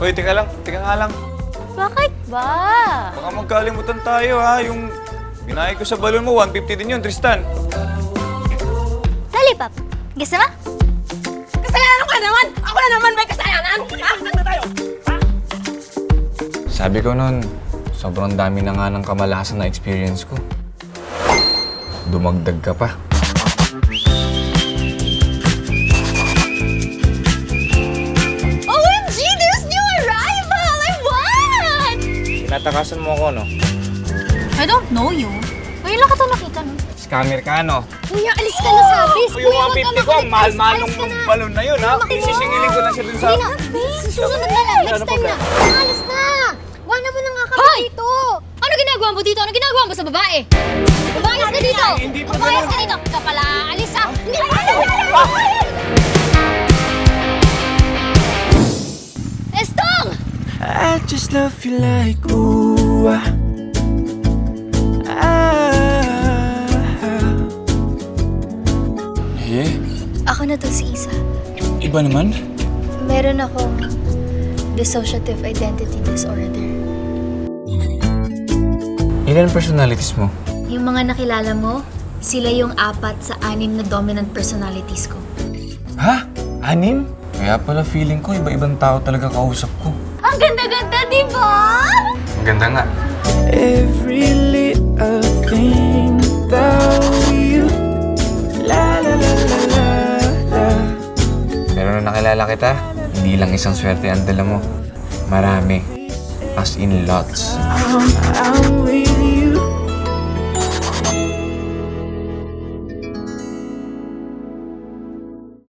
Hoy, teka nga lang. Bakit ba? Baka magkalimutan tayo ha, yung binayad ko sa balon mo, 150 din yun, Tristan. Lollipop, gusto mo? Kasalanan ka naman! Ako na naman may kasalanan! Ano tayo? Ha? Sabi ko nun, sobrang dami na nga ng kamalasan na experience ko. Dumagdag ka pa. OMG, there's new arrival! I won! Tinatakasan mo ako, no? I don't know you. Ngayon lang ka ito nakita, no? Scammer ka, no? Kuya, alis ka na sa bis! Yung 150 ko, ang mahal-mahal ng balon na yun, ha? Sisingilin ko lang siya dun sa... Hindi na, bis! Susunod na lang, next time na! Alis na! Wala mo na nga kami dito! Ano ginagawa mo dito? Ano ginagawa mo sa babae? Umayos ka dito! Hindi pa Umayos ganun. ka dito! Ka pala, alis ha! Hindi ka Estong! I just love you like ooh. Eh, Ako na to si Isa. iba naman. Meron akong dissociative identity disorder. Ilan personalities mo? Yung mga nakilala mo, sila yung 4 sa 6 na dominant personalities ko. Ha? 6? Kaya pala feeling ko, iba-ibang tao talaga kausap ko. Ang ganda-ganda, di ba? Ang ganda nga. Every little thing about you. La la la la la la. Pero nung nakilala kita, hindi lang isang swerte ang dala mo. Marami. As in lots. I'm